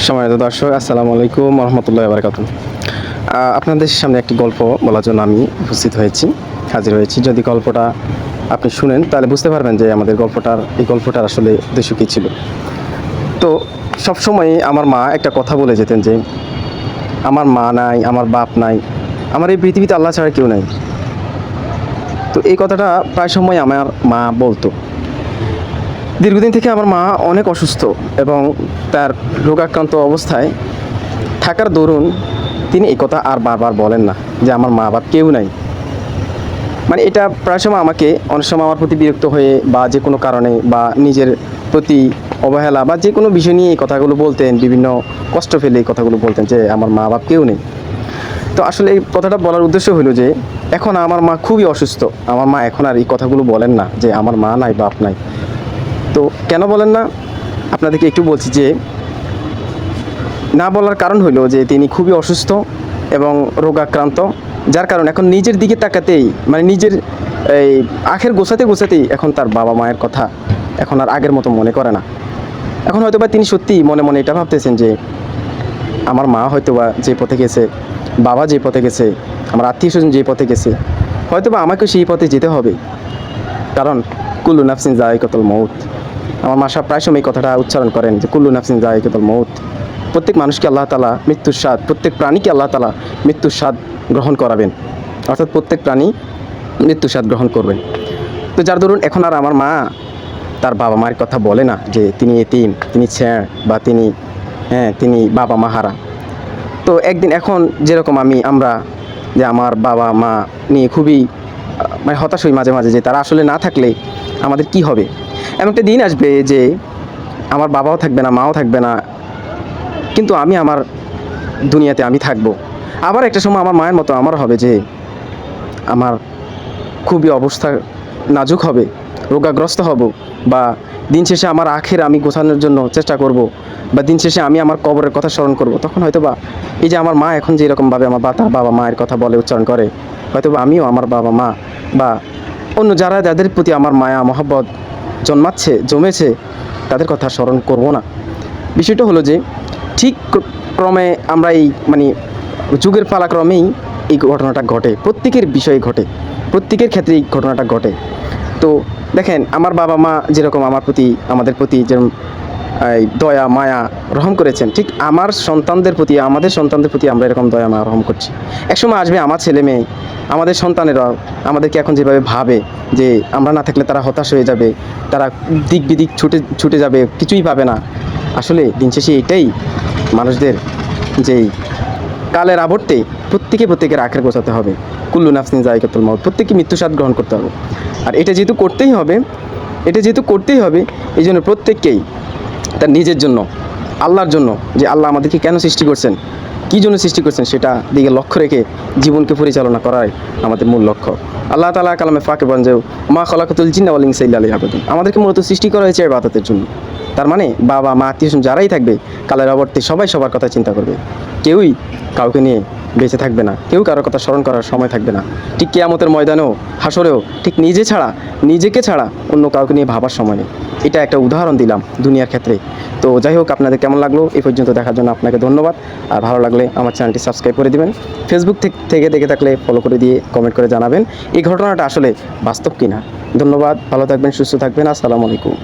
সম্মানিত দর্শক, আসসালামু আলাইকুম রহমতুল্লাহ বারাকাতুহু। আপনাদের সামনে একটি গল্প বলার জন্য আমি উপস্থিত হয়েছি, হাজির হয়েছি। যদি গল্পটা আপনি শুনেন তাহলে বুঝতে পারবেন যে আমাদের এই গল্পটার আসলে উদ্দেশ্য কী ছিল। তো সবসময় আমার মা একটা কথা বলে যেতেন যে আমার মা নাই, আমার বাপ নাই, আমার এই পৃথিবীতে আল্লাহ ছাড়া কেউ নাই। তো এই কথাটা প্রায় সময় আমার মা বলতো। দীর্ঘদিন থেকে আমার মা অনেক অসুস্থ এবং তার রোগাক্রান্ত অবস্থায় থাকার দরুন তিনি এই কথা আর বারবার বলেন না যে আমার মা বাপ কেউ নাই। মানে এটা প্রায় সময় আমাকে অনেক সময় আমার প্রতি বিরক্ত হয়ে বা যে কোনো কারণে বা নিজের প্রতি অবহেলা বা যে কোনো বিষয় নিয়ে এই কথাগুলো বলতেন, বিভিন্ন কষ্ট ফেলে এই কথাগুলো বলতেন যে আমার মা বাপ কেউ নেই। তো আসলে এই কথাটা বলার উদ্দেশ্য হলো যে এখন আমার মা খুবই অসুস্থ। আমার মা এখন আর এই কথাগুলো বলেন না যে আমার মা নাই, বাপ নাই। তো কেন বলেন না আপনাদেরকে একটু বলছি যে না বলার কারণ হলো যে তিনি খুবই অসুস্থ এবং রোগাক্রান্ত, যার কারণে এখন নিজের দিকে তাকাতেই মানে নিজের এই আখের গোছাতেই এখন তার বাবা মায়ের কথা এখন আর আগের মতো মনে করে না। এখন হয়তোবা তিনি সত্যিই মনে মনে এটা ভাবতেছেন যে আমার মা হয়তোবা যে পথে গেছে, বাবা যে পথে গেছে, আমার আত্মীয় স্বজন যে পথে গেছে, হয়তোবা আমাকেও সেই পথে যেতে হবে। কারণ কুল্লু নাফসিন যায়কাতুল মউত। আমার মা প্রায় সময় এই কথাটা উচ্চারণ করেন যে কুল্লু নাফসিন যায়কাতুল মউত। প্রত্যেক মানুষকে আল্লাহ তাআলা মৃত্যুর স্বাদ, প্রত্যেক প্রাণীকে আল্লাহ তাআলা মৃত্যুর স্বাদ গ্রহণ করাবেন, অর্থাৎ প্রত্যেক প্রাণী মৃত্যুর স্বাদ গ্রহণ করবেন। তো যার দরুন এখন আর আমার মা তার বাবা মায়ের কথা বলে না যে তিনি এতিম, তিনি ছেঁড় বা তিনি বাবা মা হারা। তো একদিন এখন যেরকম আমরা যে আমার বাবা মা নিয়ে খুবই মানে হতাশ হই মাঝে মাঝে যে তারা আসলে না থাকলে আমাদের কি হবে। এমন একটা দিন আসবে যে আমার বাবাও থাকবে না, মাও থাকবে না, কিন্তু আমি আমার দুনিয়াতে আমি থাকবো। আবার একটা সময় আমার মায়ের মতো আমার হবে যে আমার খুবই অবস্থা নাজুক হবে, রোগাগ্রস্ত হব, বা দিন শেষে আমার আখের আমি গোছানোর জন্য চেষ্টা করব, বা দিন শেষে আমি আমার কবরের কথা স্মরণ করব। তখন হয়তো বা এই যে আমার মা এখন যেরকমভাবে আমার তার বাবা মায়ের কথা বলে, উচ্চারণ করে, হয়তো বা আমিও আমার বাবা মা বা অন্য যাদের প্রতি আমার মায়া মহব্বত জমেছে তাদের কথা স্মরণ করব না। বিষয়টা হলো যে ঠিক ক্রমে আমরা এই মানে যুগের পালাক্রমেই এই ঘটনাটা ঘটে, প্রত্যেকের বিষয়ে ঘটে, প্রত্যেকের ক্ষেত্রে এই ঘটনাটা ঘটে। তো দেখেন আমার বাবা মা যেরকম আমাদের প্রতি যেরকম দয়া মায়া রহম করেছেন, ঠিক আমাদের সন্তানদের প্রতি আমরা এরকম দয়া মায়া রহম করছি। একসময় আসবে আমার ছেলে মেয়ে, আমাদের সন্তানেরা আমাদেরকে এখন যেভাবে ভাবে যে আমরা না থাকলে তারা হতাশ হয়ে যাবে, তারা দিক বিদিক ছুটে যাবে, কিছুই পাবে না। আসলে দিন শেষে এটাই মানুষদের যেই কালের আবর্তে প্রত্যেকের আখের গোছাতে হবে। কুল্লু নাফসিন যায়কাতুল মউত, প্রত্যেকে মৃত্যু স্বাদ গ্রহণ করতে হবে। আর এটা যেহেতু করতেই হবে, এই জন্য প্রত্যেককেই তার নিজের জন্য, আল্লাহর জন্য, যে আল্লাহ আমাদেরকে কেন সৃষ্টি করছেন, কী জন্য সৃষ্টি করছেন, সেটা দিকে লক্ষ্য রেখে জীবনকে পরিচালনা করাই আমাদের মূল লক্ষ্য। আল্লাহ তাআলা কালামে ফাঁকে বলেন যে মা খালাকাতুল জিন্না ওয়াল ইনসা ইল্লা লিয়াবুদুন, আমাদেরকে মূলত সৃষ্টি করা হয়েছে ইবাদতের জন্য। তার মানে বাবা মা আত্মীয় স্বজন যারাই থাকবে কালের আবর্তে সবাই সবার কথা চিন্তা করবে, কেউই কাউকে নিয়ে বেঁচে থাকবে না, কেউ কারোর কথা স্মরণ করার সময় থাকবে না। ঠিক কিয়ামতের ময়দানেও, হাসরেও ঠিক নিজেকে ছাড়া অন্য কাউকে নিয়ে ভাবার সময় নেই। এটা একটা উদাহরণ দিলাম দুনিয়ার ক্ষেত্রে। তো যাই হোক, আপনাদের কেমন লাগলো এই পর্যন্ত দেখার জন্য আপনাকে ধন্যবাদ। আর ভালো লাগলে আমার চ্যানেলটি সাবস্ক্রাইব করে দিবেন। ফেসবুক থেকে দেখে থাকলে ফলো করে দিয়ে কমেন্ট করে জানাবেন এই ঘটনাটা আসলে বাস্তব কিনা। ধন্যবাদ, ভালো থাকবেন, সুস্থ থাকবেন, আসসালামু আলাইকুম।